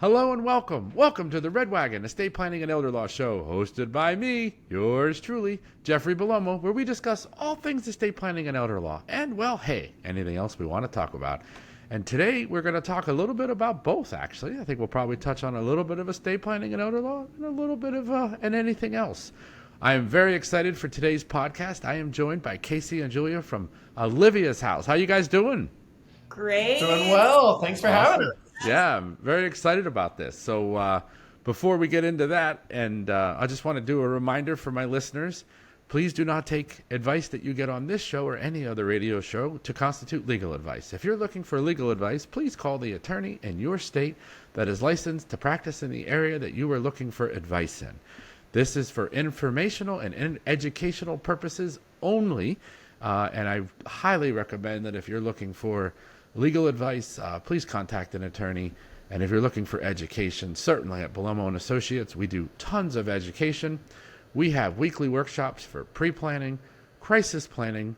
Hello and welcome. Welcome to the Red Wagon Estate Planning and Elder Law Show, hosted by me, yours truly, Jeffrey Belomo, where we discuss all things estate planning and elder law, and, well, hey, anything else we want to talk about. And today we're going to talk a little bit about both, actually. I think we'll probably touch on a little bit of estate planning and elder law and a little bit of and anything else. I am very excited for today's podcast. I am joined by Casey and Julia from Olivia's house. How you guys doing? Great. Doing well. Thanks for having us. Yeah, I'm very excited about this. So before we get into that, and I just want to do a reminder for my listeners, please do not take advice that you get on this show or any other radio show to constitute legal advice. If you're looking for legal advice, please call the attorney in your state that is licensed to practice in the area that you are looking for advice in. This is for informational and educational purposes only, and I highly recommend that if you're looking for legal advice, please contact an attorney. And if you're looking for education, certainly at Belomo and Associates, we do tons of education. We have weekly workshops for pre-planning, crisis planning,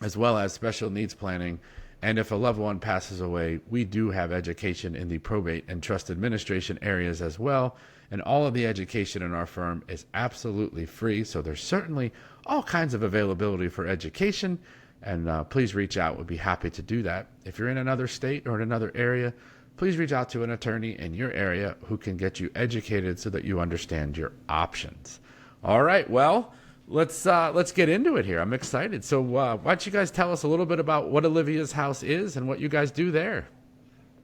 as well as special needs planning. And if a loved one passes away, we do have education in the probate and trust administration areas as well. And all of the education in our firm is absolutely free. So there's certainly all kinds of availability for education. And please reach out. We'd be happy to do that. If you're in another state or in another area, please reach out to an attorney in your area who can get you educated so that you understand your options. All right, well, let's get into it here. I'm excited. So why don't you guys tell us a little bit about what Olivia's house is and what you guys do there?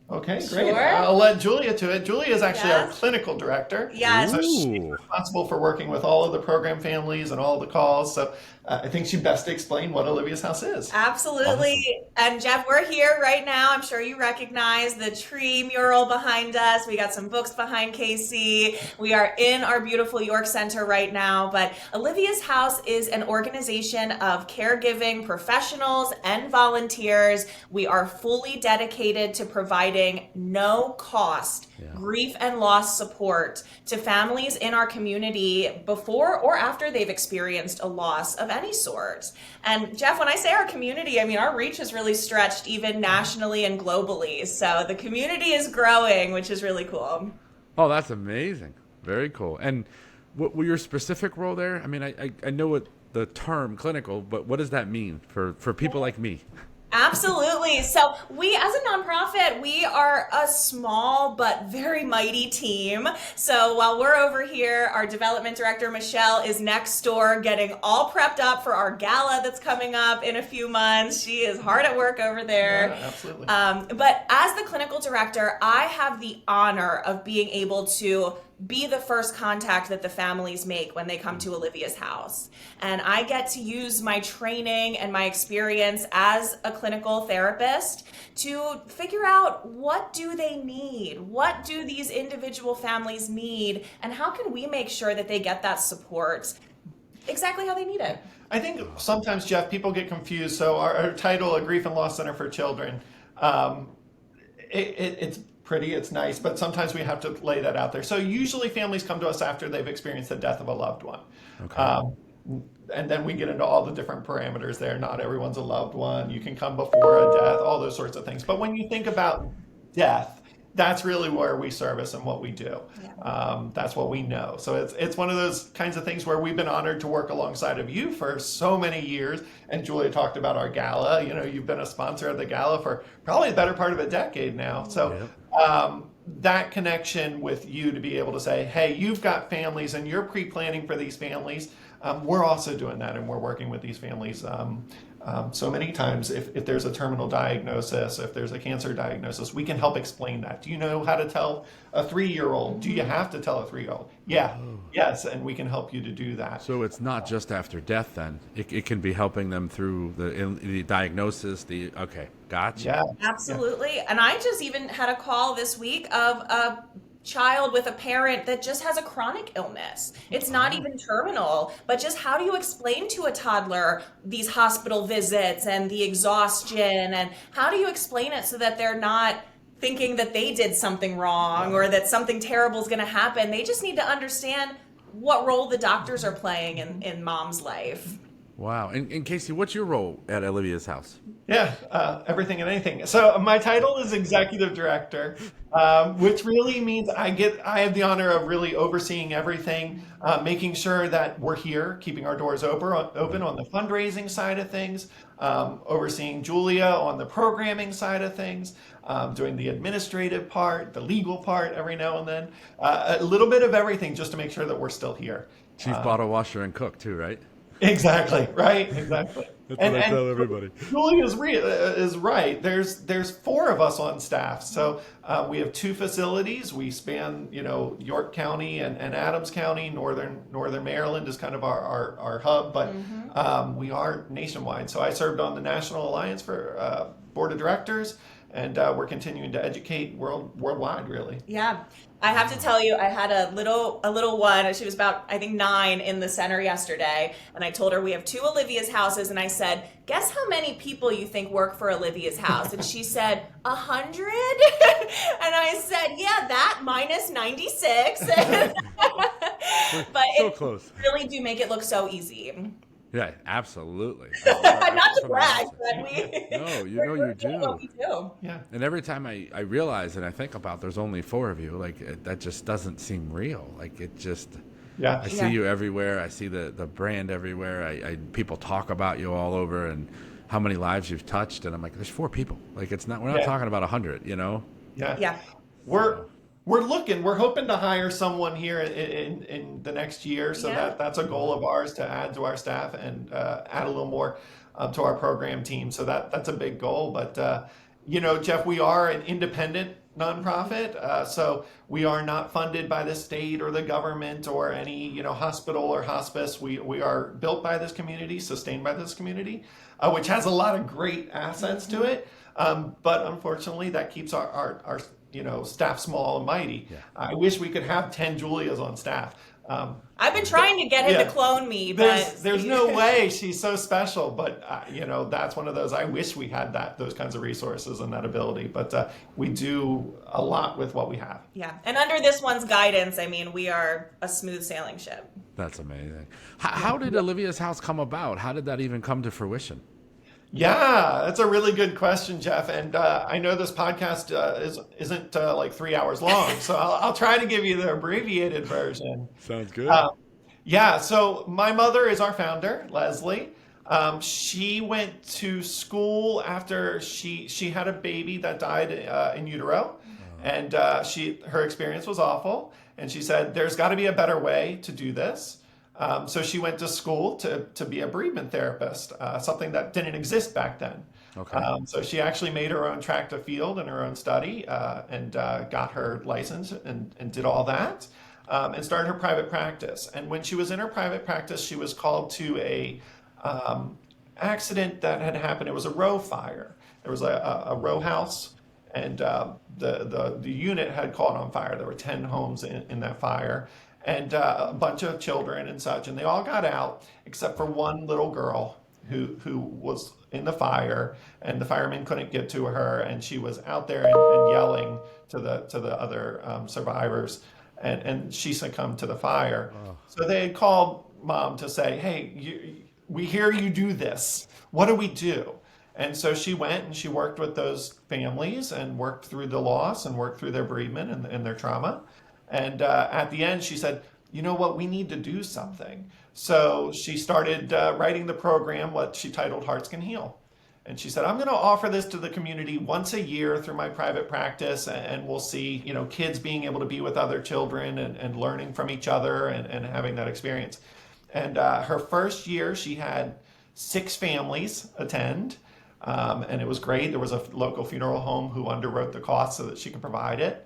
Okay, great. Sure. I'll let Julia to it. Julia is actually our Yes. clinical director. Yes. So she's Ooh. responsible for working with all of the program families and all the calls. So I think she'd best explain what Olivia's house is. Absolutely. And Jeff, we're here right now. I'm sure you recognize the tree mural behind us. We got some books behind Casey. We are in our beautiful York Center right now. But Olivia's House is an organization of caregiving professionals and volunteers. We are fully dedicated to providing no cost grief and loss support to families in our community before or after they've experienced a loss of any sort. And Jeff, when I say our community, I mean our reach is really stretched even nationally and globally. So the community is growing, which is really cool. Oh, that's amazing. Very cool. And what were your specific role there? I mean, I know what the term clinical, but what does that mean for people like me? Absolutely. So we, as a nonprofit, we are a small but very mighty team. So while we're over here, our development director, Michelle, is next door getting all prepped up for our gala that's coming up in a few months. She is hard at work over there. Yeah, absolutely. But as the clinical director, I have the honor of being able to be the first contact that the families make when they come to Olivia's house. And I get to use my training and my experience as a clinical therapist to figure out what do they need? What do these individual families need? And how can we make sure that they get that support exactly how they need it? I think sometimes, Jeff, people get confused. So our title, A Grief and Loss Center for Children, it's pretty, it's nice, but sometimes we have to lay that out there. So usually families come to us after they've experienced the death of a loved one. Okay. And then we get into all the different parameters there. Not everyone's a loved one. You can come before a death, all those sorts of things. But when you think about death, that's really where we service and what we do. Yeah. That's what we know. So it's one of those kinds of things where we've been honored to work alongside of you for so many years. And Julia talked about our gala. You know, you've been a sponsor of the gala for probably the better part of a decade now. So that connection with you to be able to say, hey, you've got families and you're pre-planning for these families. We're also doing that, and we're working with these families so many times. If there's a terminal diagnosis, if there's a cancer diagnosis, we can help explain that. Do you know how to tell a 3-year-old? Do you have to tell a 3-year-old? Yeah, yes, and we can help you to do that. So it's not just after death then. It can be helping them through the diagnosis, okay, gotcha. Yeah. Absolutely. Yeah. And I just even had a call this week of a child with a parent that just has a chronic illness. It's not even terminal, but just how do you explain to a toddler these hospital visits and the exhaustion, and how do you explain it so that they're not thinking that they did something wrong or that something terrible is going to happen? They just need to understand what role the doctors are playing in mom's life. Wow. And Casey, what's your role at Olivia's house? Yeah, everything and anything. So my title is executive director, which really means I have the honor of really overseeing everything, making sure that we're here, keeping our doors open on the fundraising side of things, overseeing Julia on the programming side of things, doing the administrative part, the legal part every now and then, a little bit of everything just to make sure that we're still here. Chief bottle washer and cook too, right? Exactly, right? Exactly. That's And what I and tell everybody. Julie is right. There's four of us on staff. So we have two facilities. We span, York County and Adams County. Northern Maryland is kind of our hub, but we are nationwide. So I served on the National Alliance for Board of Directors, and we're continuing to educate worldwide, really. Yeah. I have to tell you, I had a little one. She was about, I think, 9 in the center yesterday. And I told her we have 2 Olivia's houses. And I said, guess how many people you think work for Olivia's house? And she said, 100? And I said, yeah, that minus 96. But So it close. really do make it look so easy. Yeah, absolutely. Not to brag, but No, you know we're you doing do. what we do. Yeah. And every time I realize and I think about there's only 4 of you, that just doesn't seem real. Like it just, Yeah. I see Yeah. you everywhere. I see the brand everywhere. People talk about you all over and how many lives you've touched. And I'm like, there's 4 people. Like we're not Yeah. talking about 100, Yeah. Yeah. We're hoping to hire someone here in the next year. So Yeah. that's a goal of ours, to add to our staff and add a little more to our program team. So that's a big goal. But, Jeff, we are an independent nonprofit. So we are not funded by the state or the government or any, hospital or hospice. We are built by this community, sustained by this community, which has a lot of great assets to it. But unfortunately, that keeps our staff small and mighty. Yeah. I wish we could have 10 Julias on staff. I've been trying to get him to clone me, but There's no way. She's so special, but that's one of those. I wish we had those kinds of resources and that ability, but we do a lot with what we have. Yeah. And under this one's guidance, I mean, we are a smooth sailing ship. That's amazing. How did Olivia's house come about? How did that even come to fruition? Yeah, that's a really good question, Jeff. And I know this podcast isn't like 3 hours long, so I'll try to give you the abbreviated version. Sounds good. Yeah, so my mother is our founder, Leslie. She went to school after she had a baby that died in utero, and her experience was awful. And she said, "There's got to be a better way to do this." So she went to school to be a bereavement therapist, something that didn't exist back then. Okay. So she actually made her own track to field and her own study, and got her license and did all that, and started her private practice. And when she was in her private practice, she was called to a accident that had happened. It was a row fire. There was a row house, and the unit had caught on fire. There were 10 homes in that fire. And a bunch of children and such, and they all got out except for one little girl who was in the fire, and the firemen couldn't get to her, and she was out there and yelling to the other survivors, and she succumbed to the fire. Oh. So they had called Mom to say, "Hey, we hear you do this. What do we do?" And so she went and she worked with those families and worked through the loss and worked through their bereavement and their trauma. And at the end, she said, "You know what? We need to do something." So she started writing the program, what she titled Hearts Can Heal. And she said, "I'm going to offer this to the community once a year through my private practice, and we'll see, kids being able to be with other children and learning from each other and having that experience." And her first year, she had 6 families attend. And it was great. There was a local funeral home who underwrote the cost so that she could provide it.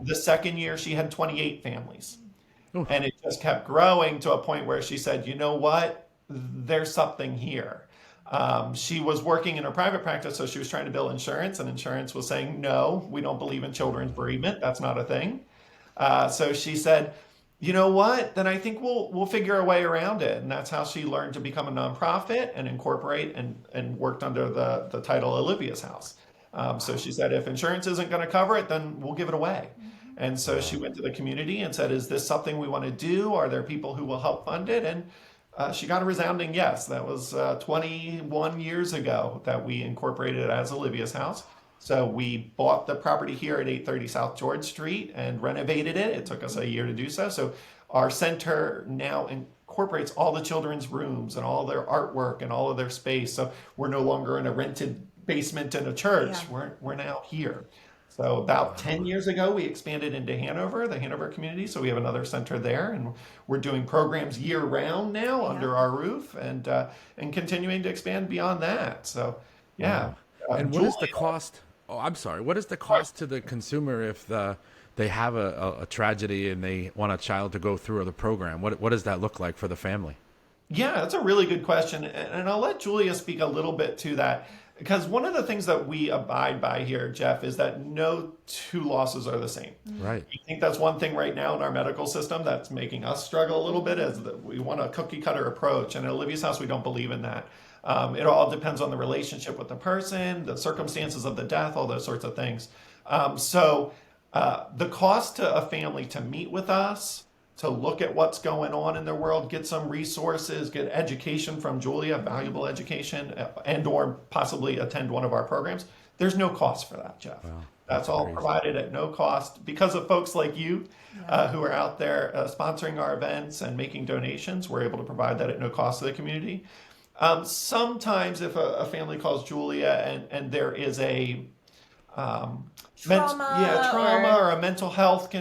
The second year, she had 28 families. Oof. And it just kept growing to a point where she said, "You know what? There's something here." She was working in her private practice, so she was trying to bill insurance, and insurance was saying, "No, we don't believe in children's bereavement. That's not a thing." So she said, "You know what? Then I think we'll figure a way around it." And that's how she learned to become a nonprofit and incorporate and worked under the title Olivia's House. So she said, if insurance isn't going to cover it, then we'll give it away. And so she went to the community and said, "Is this something we want to do? Are there people who will help fund it?" And She got a resounding yes. That was 21 years ago that we incorporated it as Olivia's house. So we bought the property here at 830 South George Street and renovated it. It took us a year to do so. So our center now incorporates all the children's rooms and all their artwork and all of their space. So we're no longer in a rented basement in a church. Yeah. We're now here. So about 10 years ago, we expanded into Hanover, the Hanover community. So we have another center there, and we're doing programs year round now under our roof, and continuing to expand beyond that. So, yeah. And what is the cost? Oh, I'm sorry. What is the cost to the consumer if they have a tragedy and they want a child to go through the program? What does that look like for the family? Yeah, that's a really good question. And I'll let Julia speak a little bit to that. Because one of the things that we abide by here, Jeff, is that no two losses are the same. Right. I think that's one thing right now in our medical system that's making us struggle a little bit, is that we want a cookie cutter approach. And at Olivia's house, we don't believe in that. It all depends on the relationship with the person, the circumstances of the death, all those sorts of things. So the cost to a family to meet with us, to look at what's going on in their world, get some resources, get education from Julia, valuable education, and or possibly attend one of our programs. There's no cost for that, Jeff. Wow, that's all crazy. provided at no cost because of folks like you who are out there sponsoring our events and making donations. We're able to provide that at no cost to the community. Sometimes if a family calls Julia and there is a trauma or a mental health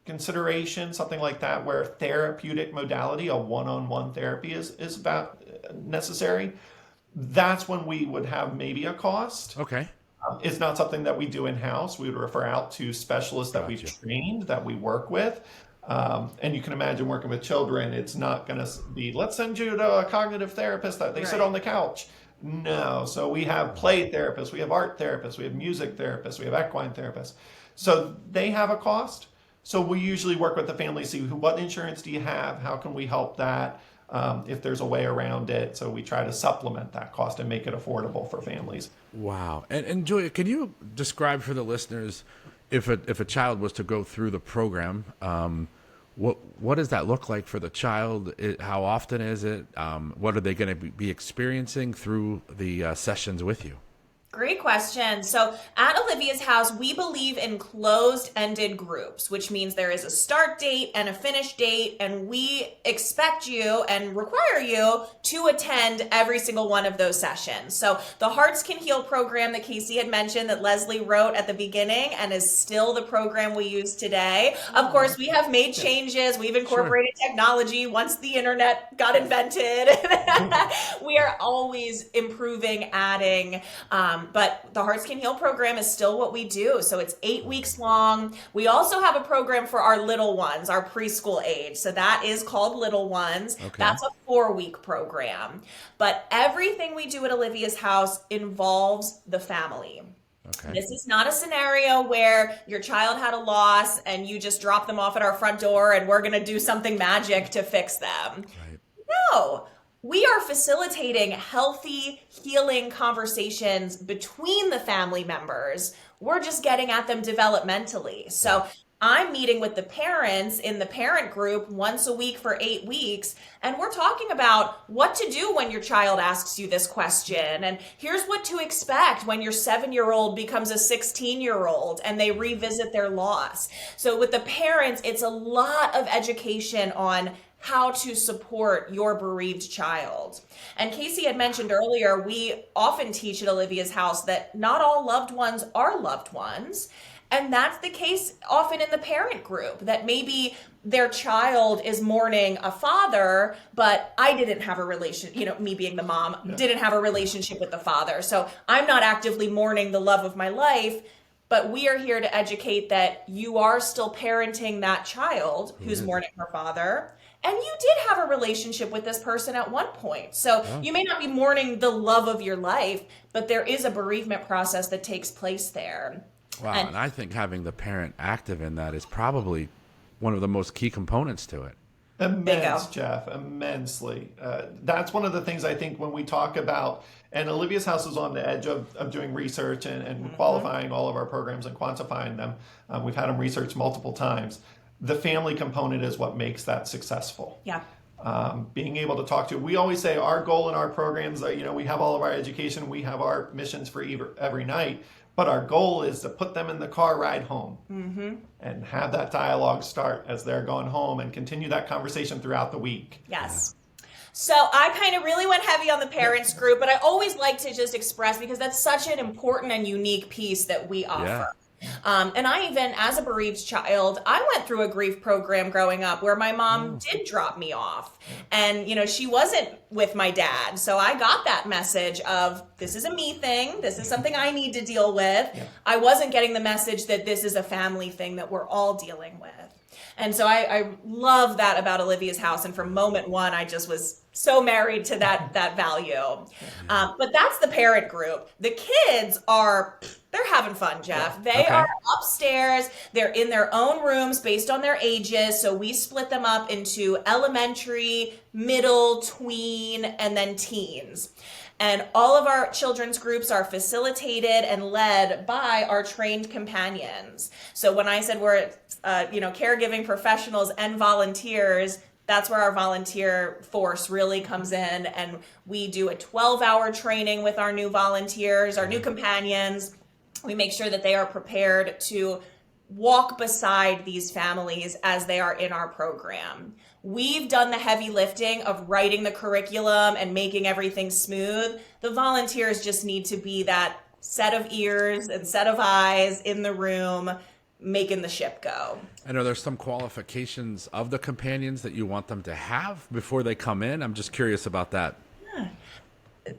consideration, something like that, where therapeutic modality, a one-on-one therapy is about necessary, that's when we would have maybe a cost. Okay. It's not something that we do in-house. We would refer out to specialists that we've trained, that we work with. And you can imagine working with children, it's not going to be, let's send you to a cognitive therapist that they sit on the couch. No. So we have play therapists, we have art therapists, we have music therapists, we have equine therapists. So they have a cost. So we usually work with the family, see what insurance do you have? How can we help that? If there's a way around it. So we try to supplement that cost and make it affordable for families. Wow. And Julia, can you describe for the listeners, if a child was to go through the program, what does that look like for the child? How often is it? What are they going to be experiencing through the sessions with you? Great question. So at Olivia's house, we believe in closed-ended groups, which means there is a start date and a finish date, and we expect you and require you to attend every single one of those sessions. So the Hearts Can Heal program that Casey had mentioned that Leslie wrote at the beginning and is still the program we use today. Of course, we have made changes. We've incorporated technology once the internet got invented. We are always improving, adding, but the Hearts Can Heal program is still what we do. So it's 8 weeks long. We also have a program for our little ones, our preschool age. So that is called Little Ones. Okay. That's a 4-week program. But everything we do at Olivia's house involves the family. Okay. This is not a scenario where your child had a loss and you just drop them off at our front door and we're going to do something magic to fix them. Right. No. We are facilitating healthy, healing conversations between the family members. We're just getting at them developmentally. So I'm meeting with the parents in the parent group once a week for 8 weeks, and we're talking about what to do when your child asks you this question, and here's what to expect when your 7-year-old becomes a 16-year-old and they revisit their loss. So with the parents, it's a lot of education on how to support your bereaved child. And Casey had mentioned earlier, we often teach at Olivia's house that not all loved ones are loved ones. And that's the case often in the parent group, that maybe their child is mourning a father, but I didn't have a me being the mom, didn't have a relationship with the father. So I'm not actively mourning the love of my life, but we are here to educate that you are still parenting that child who's mourning her father. And you did have a relationship with this person at one point. So you may not be mourning the love of your life, but there is a bereavement process that takes place there. Wow, and I think having the parent active in that is probably one of the most key components to it. Jeff, immensely. That's one of the things I think when we talk about, and Olivia's house is on the edge of doing research and qualifying all of our programs and quantifying them. We've had them researched multiple times. The family component is what makes that successful. Yeah. being able to talk to. We always say our goal in our programs are, we have all of our education, we have our missions for every night, but our goal is to put them in the car ride home and have that dialogue start as they're going home and continue that conversation throughout the week. Yes. So I kind of really went heavy on the parents group, but I always like to just express, because that's such an important and unique piece that we offer. Yeah. And I even, as a bereaved child, I went through a grief program growing up where my mom did drop me off. And, she wasn't with my dad. So I got that message of, this is a me thing. This is something I need to deal with. Yeah. I wasn't getting the message that this is a family thing that we're all dealing with. And so I love that about Olivia's house. And from moment one, I just was so married to that value. But that's the parent group. The kids they're having fun, Jeff. They are upstairs. They're in their own rooms based on their ages. So we split them up into elementary, middle, tween, and then teens. And all of our children's groups are facilitated and led by our trained companions. So when I said we're, caregiving professionals and volunteers, that's where our volunteer force really comes in. And we do a 12-hour training with our new volunteers, our new companions. We make sure that they are prepared to walk beside these families as they are in our program. We've done the heavy lifting of writing the curriculum and making everything smooth. The volunteers just need to be that set of ears and set of eyes in the room, making the ship go. And are there some qualifications of the companions that you want them to have before they come in? I'm just curious about that.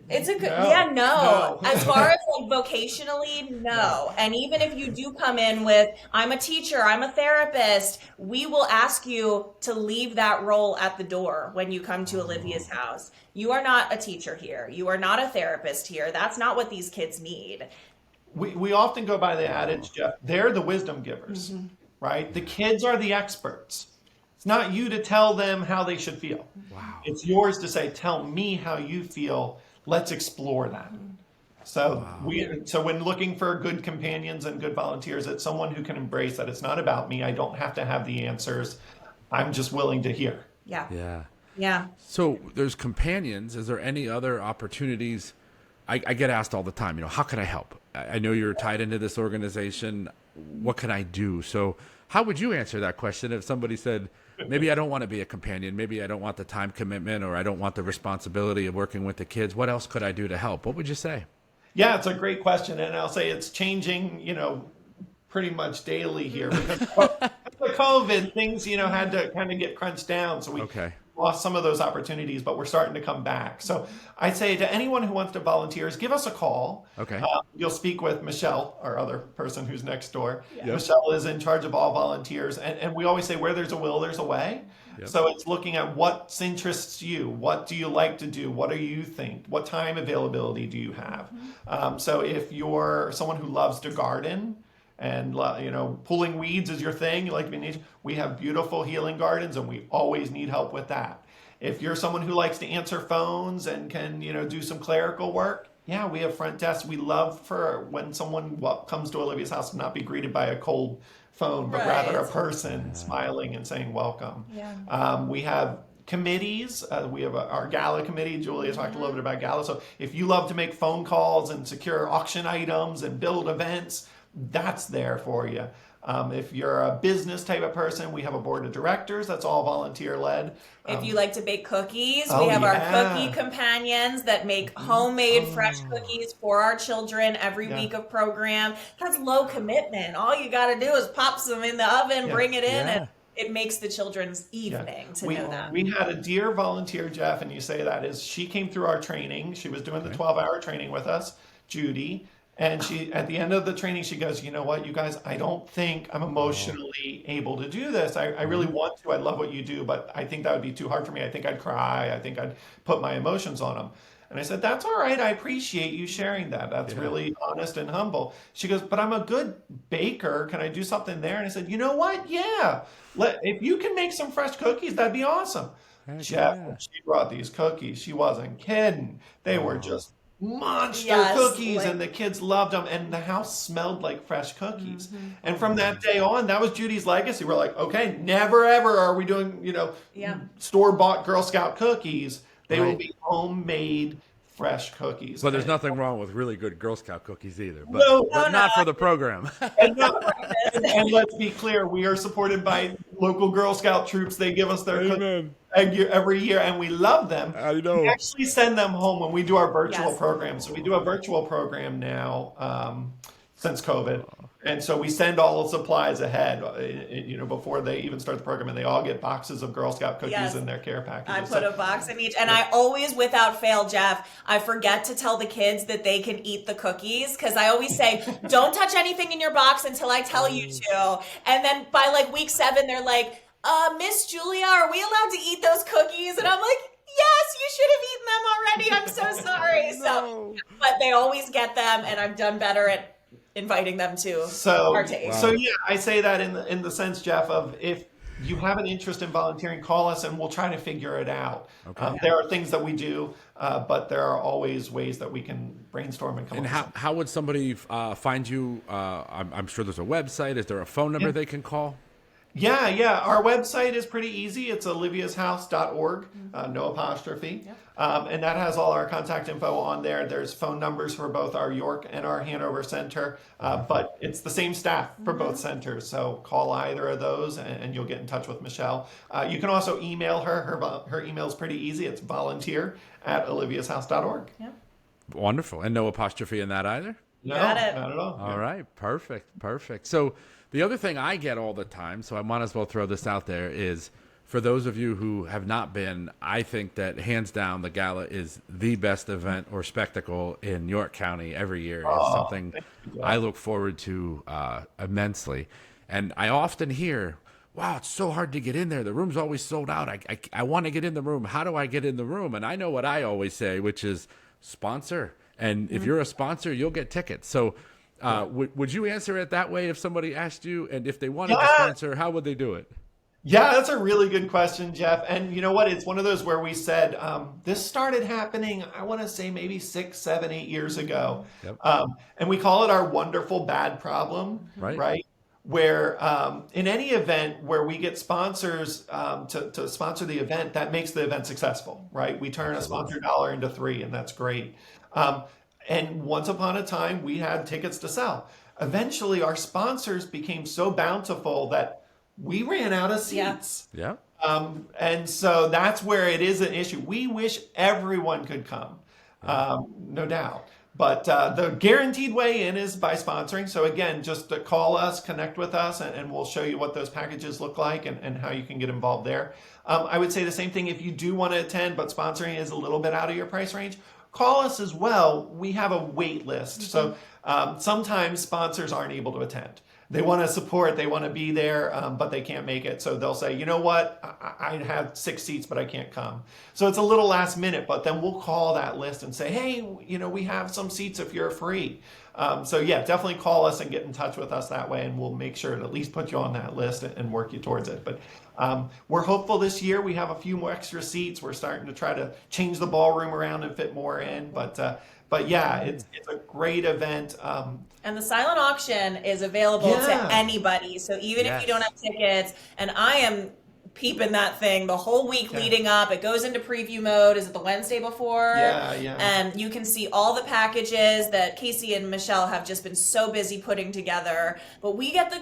It's a good, no. As far as vocationally, no. And even if you do come in with, I'm a teacher, I'm a therapist, we will ask you to leave that role at the door when you come to Olivia's house. You are not a teacher here. You are not a therapist here. That's not what these kids need. We often go by the adage, Jeff, they're the wisdom givers, right? The kids are the experts. It's not you to tell them how they should feel. Wow. It's yours to say, tell me how you feel. Let's explore that. So so when looking for good companions and good volunteers, it's someone who can embrace that it's not about me. I don't have to have the answers. I'm just willing to hear. Yeah. So there's companions. Is there any other opportunities? I get asked all the time, how can I help? I know you're tied into this organization. What can I do? So how would you answer that question if somebody said, maybe I don't want to be a companion, maybe I don't want the time commitment, or I don't want the responsibility of working with the kids. What else could I do to help? What would you say? Yeah, it's a great question. And I'll say it's changing, pretty much daily here. Because of COVID, things, had to kind of get crunched down. So we lost some of those opportunities, but we're starting to come back. So I say to anyone who wants to volunteer, give us a call. Okay. You'll speak with Michelle, our other person who's next door. Yep. Michelle is in charge of all volunteers. And we always say where there's a will, there's a way. Yep. So it's looking at what interests you. What do you like to do? What do you think? What time availability do you have? So if you're someone who loves to garden, and pulling weeds is your thing, you like to be in nature, we have beautiful healing gardens, and we always need help with that. If you're someone who likes to answer phones and can do some clerical work, we have front desks. We love for when someone comes to Olivia's house to not be greeted by a cold phone, but rather a person smiling and saying welcome. We have committees. We have our Gala committee. Julia talked a little bit about Gala. So if you love to make phone calls and secure auction items and build events, that's there for you. If you're a business type of person, we have a board of directors. That's all volunteer led. If you like to bake cookies, we have our cookie companions that make homemade fresh cookies for our children every week of program. That's low commitment. All you got to do is pop some in the oven, bring it in, and it makes the children's evening to know that. We had a dear volunteer, Jeff, and you say that is she came through our training. She was doing the 12-hour training with us, Judy. And she, at the end of the training, she goes, you know what, you guys, I don't think I'm emotionally able to do this. I really want to. I love what you do, but I think that would be too hard for me. I think I'd cry. I think I'd put my emotions on them. And I said, that's all right. I appreciate you sharing that. That's really honest and humble. She goes, but I'm a good baker. Can I do something there? And I said, you know what? Yeah. If you can make some fresh cookies, that'd be awesome. Jeff, when she brought these cookies, she wasn't kidding. They were just monster Yes, cookies, like- and the kids loved them, and the house smelled like fresh cookies. And from that day on, that was Judy's legacy. We're like, okay, never ever are we doing, Yeah. store-bought Girl Scout cookies. They will Right. be homemade fresh cookies. But there's And- nothing wrong with really good Girl Scout cookies either. But, No, but no, not for the program. and, no, and let's be clear, we are supported by local Girl Scout troops. They give us their cookies every year, and we love them. I know. We actually send them home when we do our virtual Yes. program. So we do a virtual program now since COVID. And so we send all the supplies ahead, before they even start the program, and they all get boxes of Girl Scout cookies Yes. in their care I packages. put a box in each, and I always, without fail, Jeff, I forget to tell the kids that they can eat the cookies, because I always say, don't touch anything in your box until I tell you to. And then by like week 7, they're like, Miss Julia, are we allowed to eat those cookies? And I'm like, yes, you should have eaten them already. I'm so sorry. So, but they always get them, and I've done better at inviting them to partake. So yeah, I say that in the sense, Jeff, of if you have an interest in volunteering, call us and we'll try to figure it out. Okay. There are things that we do, but there are always ways that we can brainstorm and come And up with something. how would somebody find you? I'm sure there's a website. Is there a phone number they can call? Yeah. Our website is pretty easy. It's oliviashouse.org, no apostrophe. And that has all our contact info on there. There's phone numbers for both our York and our Hanover center, but it's the same staff for both centers. So call either of those and you'll get in touch with Michelle. You can also email her. Her email is pretty easy. It's volunteer@oliviashouse.org. Yep. Wonderful. And no apostrophe in that either? No, Got it. not at all. All right. Perfect. So the other thing I get all the time, so I might as well throw this out there, is for those of you who have not been, I think that hands down the Gala is the best event or spectacle in York County every year. It's something I look forward to immensely. And I often hear, wow, it's so hard to get in there. The room's always sold out. I want to get in the room. How do I get in the room? And I know what I always say, which is sponsor. And if you're a sponsor, you'll get tickets. So would you answer it that way if somebody asked you? And if they wanted to sponsor, how would they do it? Yeah, that's a really good question, Jeff. And you know what? It's one of those where we said this started happening, I want to say maybe 6, 7, 8 years ago. Yep. And we call it our wonderful bad problem, right? Where in any event where we get sponsors to sponsor the event, that makes the event successful, right? We turn a sponsor dollar into 3, and that's great. And once upon a time, we had tickets to sell. Eventually, our sponsors became so bountiful that we ran out of seats. Yeah. And so that's where it is an issue. We wish everyone could come, no doubt. But the guaranteed way in is by sponsoring. So again, just to call us, connect with us, and we'll show you what those packages look like and how you can get involved there. I would say the same thing if you do want to attend, but sponsoring is a little bit out of your price range. Call us as well. We have a wait list. So sometimes sponsors aren't able to attend. They want to support, they want to be there, but they can't make it. So they'll say, you know what, I have 6 seats, but I can't come. So it's a little last minute, but then we'll call that list and say, hey, we have some seats if you're free. So yeah, definitely call us and get in touch with us that way, and we'll make sure to at least put you on that list and work you towards it. But we're hopeful this year we have a few more extra seats. We're starting to try to change the ballroom around and fit more in. But yeah, it's a great event. And the silent auction is available to anybody. So even if you don't have tickets, and I am peeping that thing the whole week leading up. It goes into preview mode. Is it the Wednesday before? Yeah. And you can see all the packages that Casey and Michelle have just been so busy putting together. But we get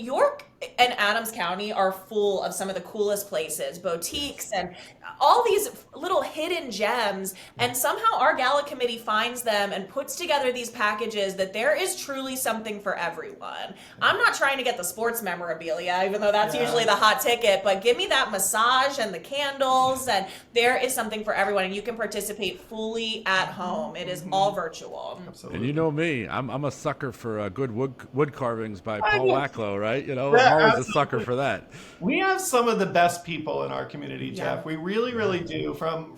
York and Adams County are full of some of the coolest places, boutiques and all these little hidden gems. And somehow our gala committee finds them and puts together these packages that there is truly something for everyone. I'm not trying to get the sports memorabilia, even though that's usually the hot ticket, but give me that massage and the candles, and there is something for everyone, and you can participate fully at home. It is all virtual. Absolutely. And you know me, I'm a sucker for good wood carvings by Paul Wacklow, right? I'm always a sucker for that. We have some of the best people in our community, Jeff. We really do. From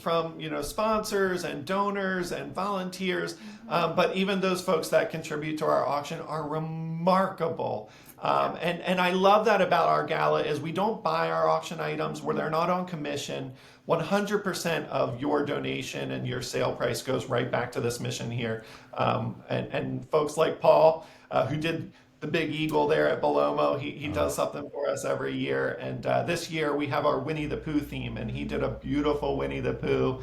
sponsors and donors and volunteers, but even those folks that contribute to our auction are remarkable. And I love that about our gala is we don't buy our auction items where they're not on commission. 100% of your donation and your sale price goes right back to this mission here. And folks like Paul, who did the big eagle there at Belomo, he does something for us every year. And this year we have our Winnie the Pooh theme, and he did a beautiful Winnie the Pooh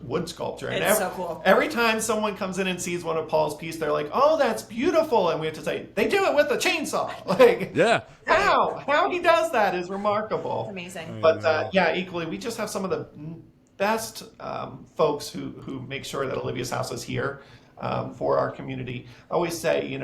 wood sculpture. And It's so cool. every time someone comes in and sees one of Paul's pieces, they're like, "Oh, that's beautiful," and we have to say, "They do it with a chainsaw." Like, Yeah. how he does that is remarkable. It's amazing. But yeah, equally, we just have some of the best folks who make sure that Olivia's House is here for our community. I always say,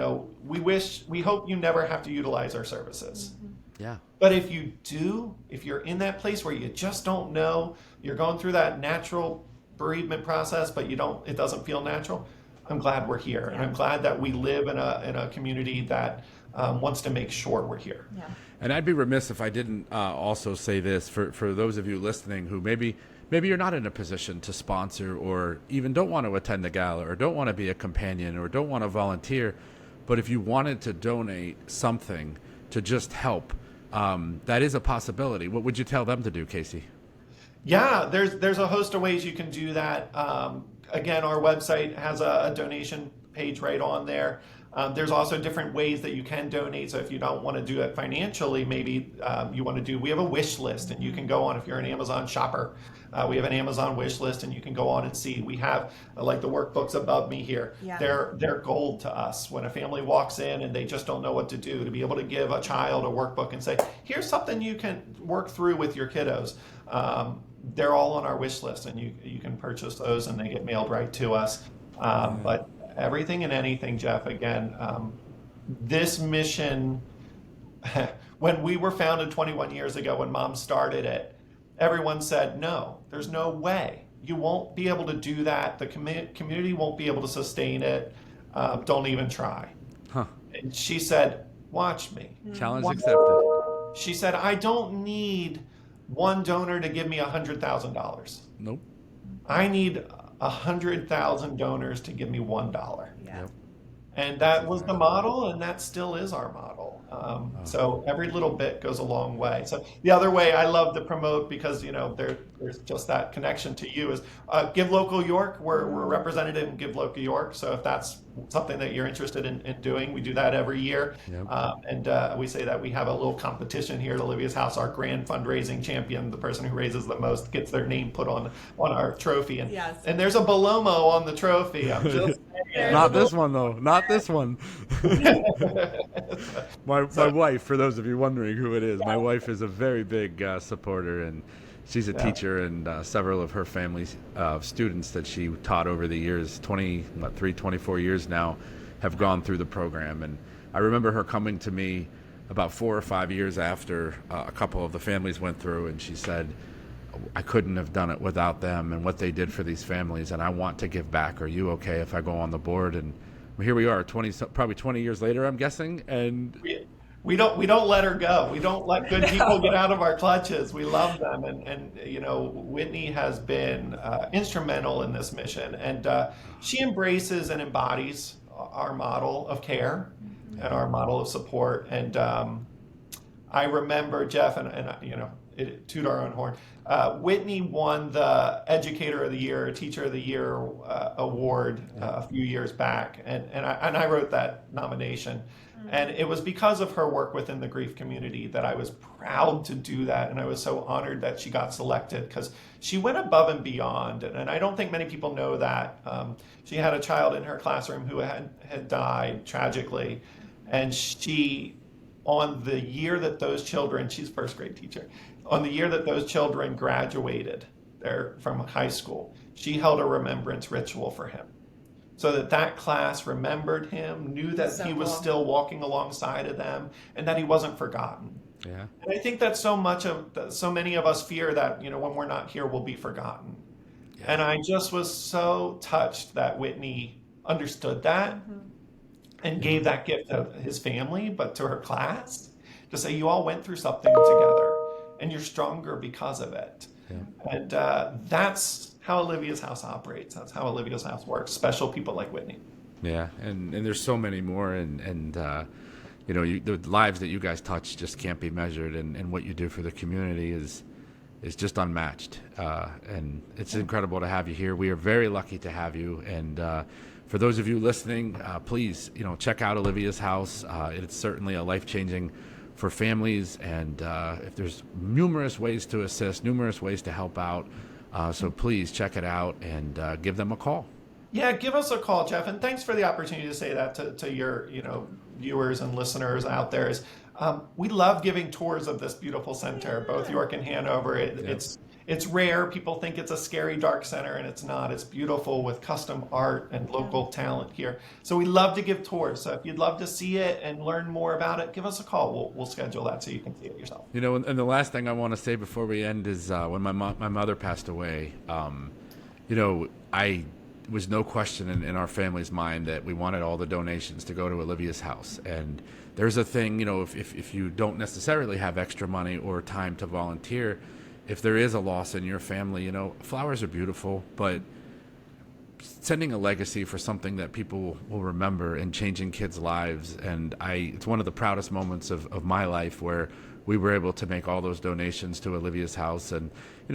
we hope you never have to utilize our services. Yeah. But if you do, if you're in that place where you just don't know, you're going through that natural bereavement process, but it doesn't feel natural, I'm glad we're here. And I'm glad that we live in a community that wants to make sure we're here. Yeah. And I'd be remiss if I didn't also say this for those of you listening who maybe you're not in a position to sponsor or even don't want to attend the gala or don't want to be a companion or don't want to volunteer, but if you wanted to donate something to just help, that is a possibility. What would you tell them to do, Casey? Yeah, there's a host of ways you can do that. Again, our website has a donation page right on there. There's also different ways that you can donate. So if you don't want to do it financially, maybe we have a wish list, and you can go on if you're an Amazon shopper. We have an Amazon wish list, and you can go on and see. We have like the workbooks above me here. Yeah. They're gold to us. When a family walks in and they just don't know what to do, to be able to give a child a workbook and say, "Here's something you can work through with your kiddos." They're all on our wish list, and you can purchase those, and they get mailed right to us. But everything and anything, Jeff, again, this mission, when we were founded 21 years ago, when Mom started it, everyone said, "No, there's no way. You won't be able to do that. The community won't be able to sustain it. Don't even try." Huh. And she said, "Watch me." Challenge accepted. She said, "I don't need one donor to give me $100,000. Nope. I need 100,000 donors to give me $1." Yeah. Yep. And that was the model, and that still is our model. So every little bit goes a long way. So the other way I love to promote, because there's just that connection to you, is Give Local York. We're represented in Give Local York. So if that's something that you're interested in doing, we do that every year. Yep. And we say that we have a little competition here at Olivia's House. Our grand fundraising champion, the person who raises the most, gets their name put on our trophy. And, Yes. and there's a Belomo on the trophy. I'm just saying. Not this one, though. Not this one. My wife, for those of you wondering who it is, my wife is a very big supporter, and she's a teacher, and several of her family's students that she taught over the years, 24 years now, have gone through the program. And I remember her coming to me about 4 or 5 years after a couple of the families went through, and she said, "I couldn't have done it without them and what they did for these families, and I want to give back. Are you okay if I go on the board?" And here we are, probably 20 years later, I'm guessing, and we don't let her go. We don't let good people get out of our clutches. We love them, and Whitney has been instrumental in this mission, and she embraces and embodies our model of care and our model of support. And I remember, Jeff, and toot our own horn. Whitney won the Educator of the Year, Teacher of the Year award a few years back, and I wrote that nomination. And it was because of her work within the grief community that I was proud to do that, and I was so honored that she got selected, because she went above and beyond, and I don't think many people know that. She had a child in her classroom who had died tragically, and she, on the year that those children, she's a first grade teacher, on the year that those children graduated from high school, she held a remembrance ritual for him, so that class remembered him, knew that he was still walking alongside of them, and that he wasn't forgotten. yeah, And I think that so many of us fear that, when we're not here, we'll be forgotten. Yeah. And I just was so touched that Whitney understood that and gave that gift to his family, but to her class, to say, you all went through something together, and you're stronger because of it. Yeah. And that's how Olivia's House operates. That's how Olivia's House works. Special people like Whitney. Yeah, and there's so many more, and the lives that you guys touch just can't be measured, and what you do for the community is just unmatched. And it's incredible to have you here. We are very lucky to have you. And for those of you listening, please, check out Olivia's house. It's certainly a life-changing for families, and if there's numerous ways to assist, numerous ways to help out. So please check it out and give them a call. Yeah, give us a call, Jeff, and thanks for the opportunity to say that to your viewers and listeners out there. We love giving tours of this beautiful center, both York and Hanover. It's rare. People think it's a scary, dark center, and it's not. It's beautiful with custom art and local talent here. So we love to give tours. So if you'd love to see it and learn more about it, give us a call. We'll schedule that so you can see it yourself. And the last thing I want to say before we end is when my mother passed away, I was no question in our family's mind that we wanted all the donations to go to Olivia's house. And there's a thing, if you don't necessarily have extra money or time to volunteer, if there is a loss in your family, flowers are beautiful, but sending a legacy for something that people will remember and changing kids' lives. And it's one of the proudest moments of my life where we were able to make all those donations to Olivia's house. And,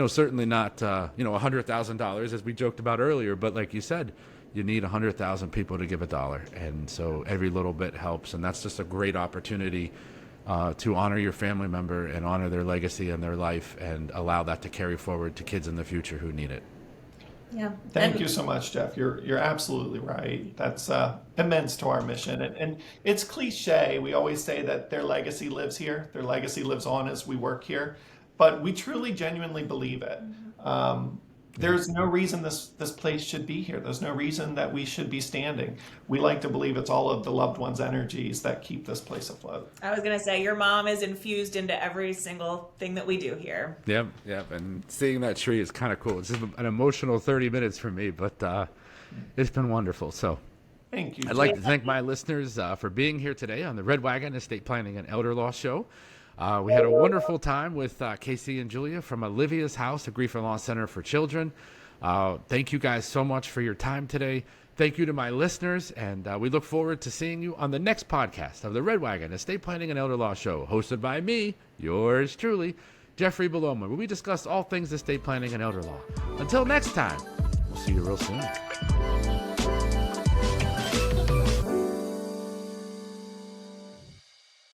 certainly not, $100,000 as we joked about earlier, but like you said, you need 100,000 people to give $1. And so every little bit helps. And that's just a great opportunity to honor your family member and honor their legacy and their life and allow that to carry forward to kids in the future who need it. Yeah. Thank you so much, Jeff. You're absolutely right. That's immense to our mission. And it's cliche. We always say that their legacy lives here. Their legacy lives on as we work here. But we truly, genuinely believe it. There's no reason this place should be here. There's no reason that we should be standing. We like to believe it's all of the loved ones' energies that keep this place afloat. I was going to say, your mom is infused into every single thing that we do here. Yep. And seeing that tree is kind of cool. It's just an emotional 30 minutes for me, but it's been wonderful. So thank you. I'd like to thank my listeners for being here today on the Red Wagon Estate Planning and Elder Law Show. We had a wonderful time with Casey and Julia from Olivia's House, a grief and loss center for children. Thank you guys so much for your time today. Thank you to my listeners, and we look forward to seeing you on the next podcast of the Red Wagon Estate Planning and Elder Law Show, hosted by me, yours truly, Jeffrey Beloma, where we discuss all things estate planning and elder law. Until next time, we'll see you real soon.